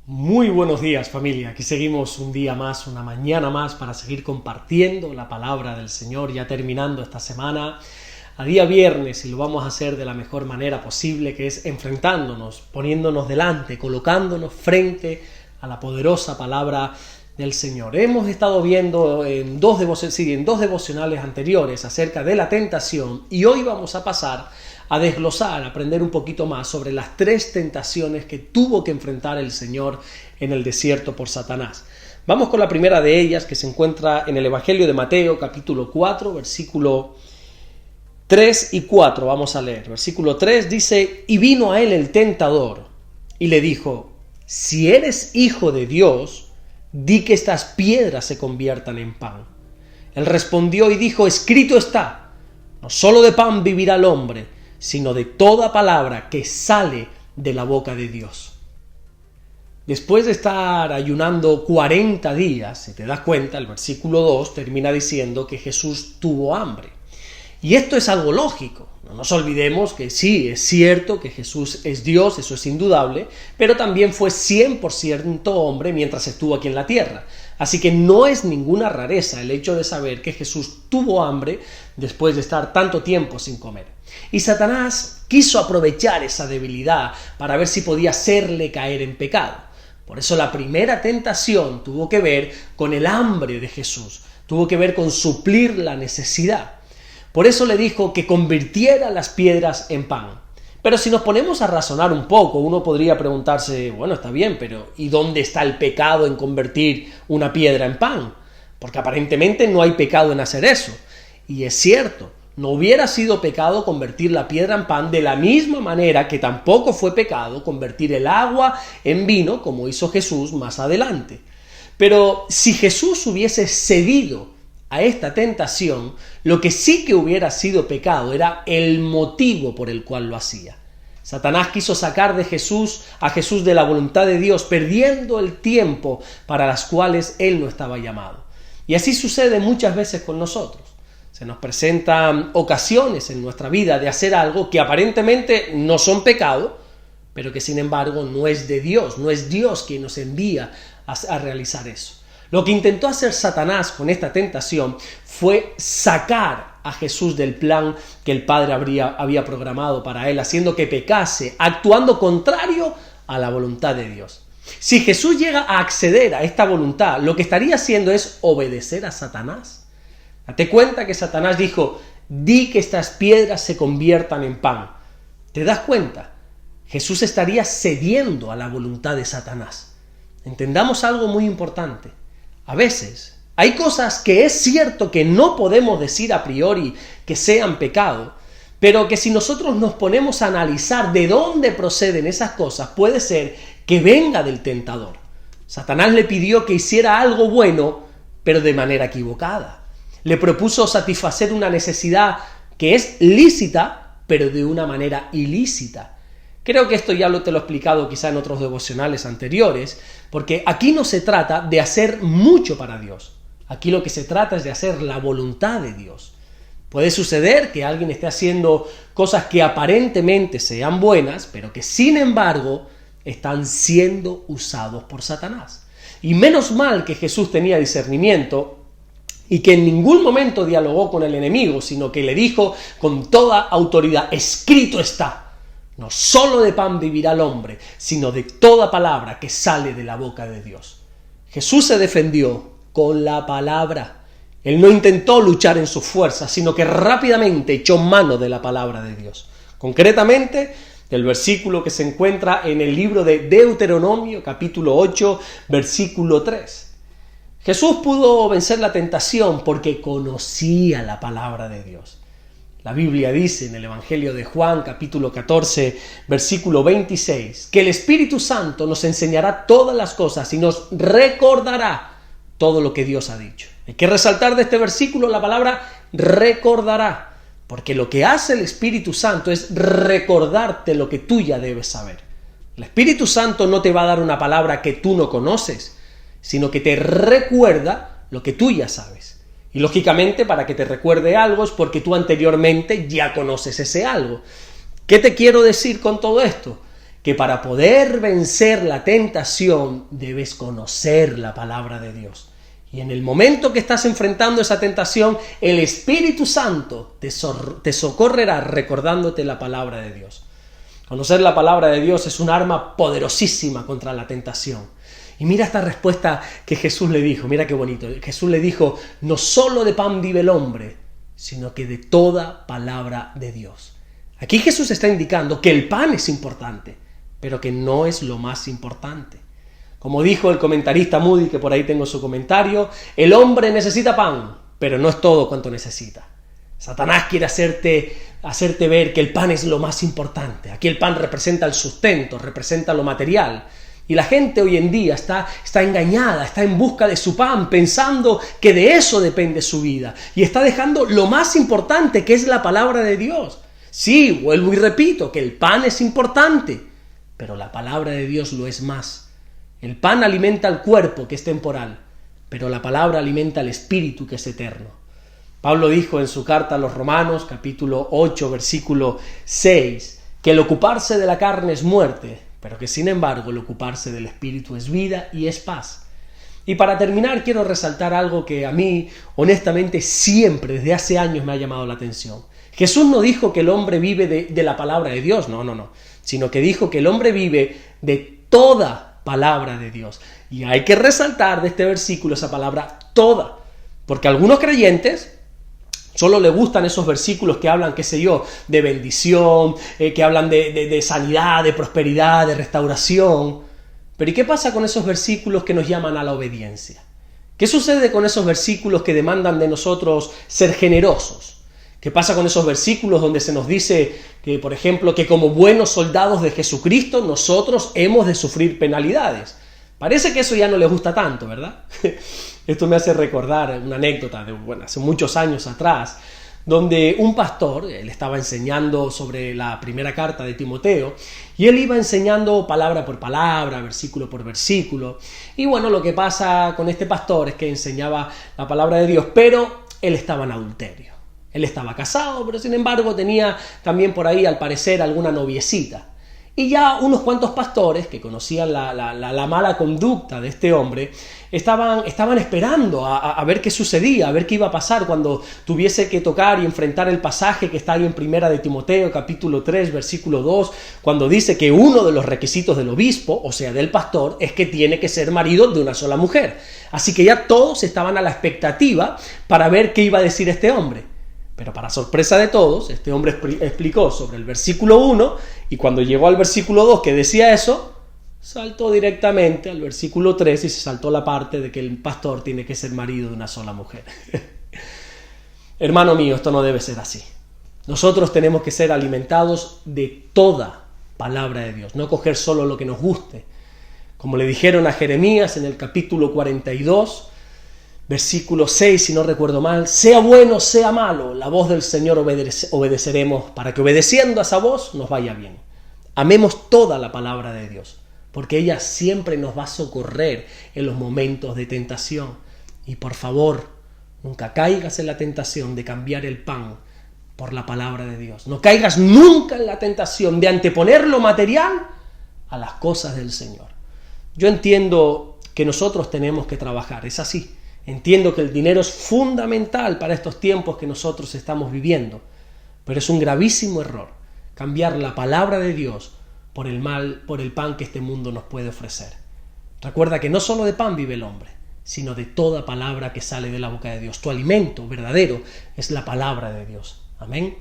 Muy buenos días, familia. Aquí seguimos un día más, una mañana más para seguir compartiendo la palabra del Señor, ya terminando esta semana a día viernes, y lo vamos a hacer de la mejor manera posible, que es enfrentándonos, poniéndonos delante, colocándonos frente a la poderosa palabra del Señor. Hemos estado viendo en dos devocionales anteriores acerca de la tentación, y hoy vamos a pasar a desglosar, a aprender un poquito más sobre las 3 tentaciones que tuvo que enfrentar el Señor en el desierto por Satanás. Vamos con la primera de ellas, que se encuentra en el Evangelio de Mateo, capítulo 4, versículo 3 y 4. Vamos a leer. Versículo 3 dice: Y vino a él el tentador, y le dijo: Si eres hijo de Dios, di que estas piedras se conviertan en pan. Él respondió y dijo: Escrito está, no solo de pan vivirá el hombre, sino de toda palabra que sale de la boca de Dios. Después de estar ayunando 40 días, si te das cuenta, el versículo 2 termina diciendo que Jesús tuvo hambre. Y esto es algo lógico. No nos olvidemos que sí, es cierto que Jesús es Dios, eso es indudable, pero también fue 100% hombre mientras estuvo aquí en la tierra. Así que no es ninguna rareza el hecho de saber que Jesús tuvo hambre después de estar tanto tiempo sin comer. Y Satanás quiso aprovechar esa debilidad para ver si podía hacerle caer en pecado. Por eso la primera tentación tuvo que ver con el hambre de Jesús, tuvo que ver con suplir la necesidad. Por eso le dijo que convirtiera las piedras en pan. Pero si nos ponemos a razonar un poco, uno podría preguntarse, bueno, está bien, pero ¿y dónde está el pecado en convertir una piedra en pan? Porque aparentemente no hay pecado en hacer eso. Y es cierto, no hubiera sido pecado convertir la piedra en pan de la misma manera que tampoco fue pecado convertir el agua en vino, como hizo Jesús más adelante. Pero si Jesús hubiese cedido a esta tentación, lo que sí que hubiera sido pecado era el motivo por el cual lo hacía. Satanás quiso sacar a Jesús de la voluntad de Dios, perdiendo el tiempo para las cuales él no estaba llamado. Y así sucede muchas veces con nosotros. Se nos presentan ocasiones en nuestra vida de hacer algo que aparentemente no son pecado, pero que sin embargo no es de Dios, no es Dios quien nos envía a realizar eso. Lo que intentó hacer Satanás con esta tentación fue sacar a Jesús del plan que el Padre había programado para él, haciendo que pecase, actuando contrario a la voluntad de Dios. Si Jesús llega a acceder a esta voluntad, lo que estaría haciendo es obedecer a Satanás. Date cuenta que Satanás dijo: di que estas piedras se conviertan en pan. ¿Te das cuenta? Jesús estaría cediendo a la voluntad de Satanás. Entendamos algo muy importante. A veces hay cosas que es cierto que no podemos decir a priori que sean pecado, pero que si nosotros nos ponemos a analizar de dónde proceden esas cosas, puede ser que venga del tentador. Satanás le pidió que hiciera algo bueno, pero de manera equivocada. Le propuso satisfacer una necesidad que es lícita, pero de una manera ilícita. Creo que esto ya te lo he explicado quizá en otros devocionales anteriores, porque aquí no se trata de hacer mucho para Dios. Aquí lo que se trata es de hacer la voluntad de Dios. Puede suceder que alguien esté haciendo cosas que aparentemente sean buenas, pero que sin embargo están siendo usados por Satanás. Y menos mal que Jesús tenía discernimiento y que en ningún momento dialogó con el enemigo, sino que le dijo con toda autoridad: escrito está. No solo de pan vivirá el hombre, sino de toda palabra que sale de la boca de Dios. Jesús se defendió con la palabra. Él no intentó luchar en sus fuerzas, sino que rápidamente echó mano de la palabra de Dios. Concretamente, del versículo que se encuentra en el libro de Deuteronomio, capítulo 8, versículo 3. Jesús pudo vencer la tentación porque conocía la palabra de Dios. La Biblia dice en el Evangelio de Juan, capítulo 14, versículo 26, que el Espíritu Santo nos enseñará todas las cosas y nos recordará todo lo que Dios ha dicho. Hay que resaltar de este versículo la palabra recordará, porque lo que hace el Espíritu Santo es recordarte lo que tú ya debes saber. El Espíritu Santo no te va a dar una palabra que tú no conoces, sino que te recuerda lo que tú ya sabes. Y lógicamente, para que te recuerde algo es porque tú anteriormente ya conoces ese algo. ¿Qué te quiero decir con todo esto? que para poder vencer la tentación debes conocer la palabra de Dios. Y en el momento que estás enfrentando esa tentación, el Espíritu Santo te socorrerá recordándote la palabra de Dios. Conocer la palabra de Dios es un arma poderosísima contra la tentación. Y mira esta respuesta que Jesús le dijo, mira qué bonito. Jesús le dijo, no solo de pan vive el hombre, sino que de toda palabra de Dios. Aquí Jesús está indicando que el pan es importante, pero que no es lo más importante. Como dijo el comentarista Moody, que por ahí tengo su comentario, el hombre necesita pan, pero no es todo cuanto necesita. Satanás quiere hacerte ver que el pan es lo más importante. Aquí el pan representa el sustento, representa lo material. Y la gente hoy en día está engañada, está en busca de su pan, pensando que de eso depende su vida. Y está dejando lo más importante, que es la palabra de Dios. Sí, vuelvo y repito, que el pan es importante, pero la palabra de Dios lo es más. El pan alimenta al cuerpo, que es temporal, pero la palabra alimenta al espíritu, que es eterno. Pablo dijo en su carta a los Romanos, capítulo 8, versículo 6, que el ocuparse de la carne es muerte, pero que sin embargo el ocuparse del espíritu es vida y es paz. Y para terminar quiero resaltar algo que a mí, honestamente, siempre, desde hace años me ha llamado la atención. Jesús no dijo que el hombre vive de la palabra de Dios, no, sino que dijo que el hombre vive de toda palabra de Dios. Y hay que resaltar de este versículo esa palabra toda, porque a algunos creyentes solo les gustan esos versículos que hablan, qué sé yo, de bendición, que hablan de sanidad, de prosperidad, de restauración. Pero ¿y qué pasa con esos versículos que nos llaman a la obediencia? ¿Qué sucede con esos versículos que demandan de nosotros ser generosos? ¿Qué pasa con esos versículos donde se nos dice que, por ejemplo, que como buenos soldados de Jesucristo nosotros hemos de sufrir penalidades? Parece que eso ya no les gusta tanto, ¿verdad? Esto me hace recordar una anécdota de, hace muchos años atrás, donde un pastor, él estaba enseñando sobre la primera carta de Timoteo, y él iba enseñando palabra por palabra, versículo por versículo. Y bueno, lo que pasa con este pastor es que enseñaba la palabra de Dios, pero él estaba en adulterio. Él estaba casado, pero sin embargo tenía también por ahí, al parecer, alguna noviecita. Y ya unos cuantos pastores que conocían la mala conducta de este hombre estaban esperando a ver qué sucedía, a ver qué iba a pasar cuando tuviese que tocar y enfrentar el pasaje que está ahí en Primera de Timoteo, capítulo 3, versículo 2, cuando dice que uno de los requisitos del obispo, o sea, del pastor, es que tiene que ser marido de una sola mujer. Así que ya todos estaban a la expectativa para ver qué iba a decir este hombre. Pero para sorpresa de todos, este hombre explicó sobre el versículo 1 y cuando llegó al versículo 2 que decía eso, saltó directamente al versículo 3 y se saltó la parte de que el pastor tiene que ser marido de una sola mujer. Hermano mío, esto no debe ser así. Nosotros tenemos que ser alimentados de toda palabra de Dios, no coger solo lo que nos guste. Como le dijeron a Jeremías en el capítulo 42, versículo 6, si no recuerdo mal, sea bueno, sea malo, la voz del Señor obedeceremos para que obedeciendo a esa voz nos vaya bien. Amemos toda la palabra de Dios, porque ella siempre nos va a socorrer en los momentos de tentación. Y por favor, nunca caigas en la tentación de cambiar el pan por la palabra de Dios. No caigas nunca en la tentación de anteponer lo material a las cosas del Señor. Yo entiendo que nosotros tenemos que trabajar, es así. Entiendo que el dinero es fundamental para estos tiempos que nosotros estamos viviendo, pero es un gravísimo error cambiar la palabra de Dios por el pan que este mundo nos puede ofrecer. Recuerda que no solo de pan vive el hombre, sino de toda palabra que sale de la boca de Dios. Tu alimento verdadero es la palabra de Dios. Amén.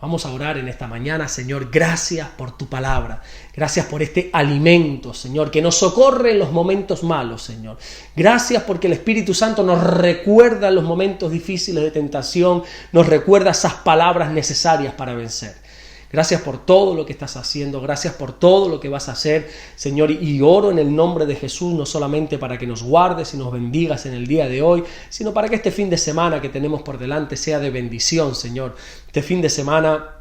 Vamos a orar en esta mañana. Señor, gracias por tu palabra. Gracias por este alimento, Señor, que nos socorre en los momentos malos, Señor. Gracias porque el Espíritu Santo nos recuerda en los momentos difíciles de tentación, nos recuerda esas palabras necesarias para vencer. Gracias por todo lo que estás haciendo, gracias por todo lo que vas a hacer, Señor, y oro en el nombre de Jesús, no solamente para que nos guardes y nos bendigas en el día de hoy, sino para que este fin de semana que tenemos por delante sea de bendición, Señor. Este fin de semana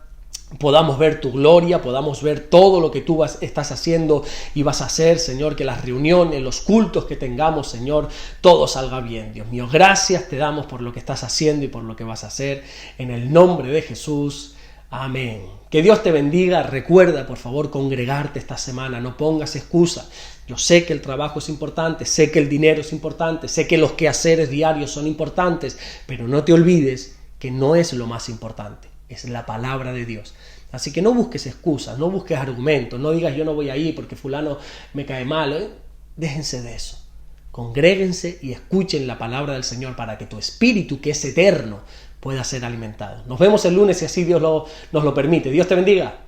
podamos ver tu gloria, podamos ver todo lo que tú estás haciendo y vas a hacer, Señor, que las reuniones, los cultos que tengamos, Señor, todo salga bien. Dios mío, gracias te damos por lo que estás haciendo y por lo que vas a hacer, en el nombre de Jesús. Amén. Que Dios te bendiga. Recuerda, por favor, congregarte esta semana. No pongas excusas. Yo sé que el trabajo es importante, sé que el dinero es importante, sé que los quehaceres diarios son importantes, pero no te olvides que no es lo más importante, es la palabra de Dios. Así que no busques excusas, no busques argumentos, no digas yo no voy a ir porque fulano me cae mal. Déjense de eso. Congréguense y escuchen la palabra del Señor para que tu espíritu, que es eterno, pueda ser alimentado. Nos vemos el lunes si así Dios nos lo permite. Dios te bendiga.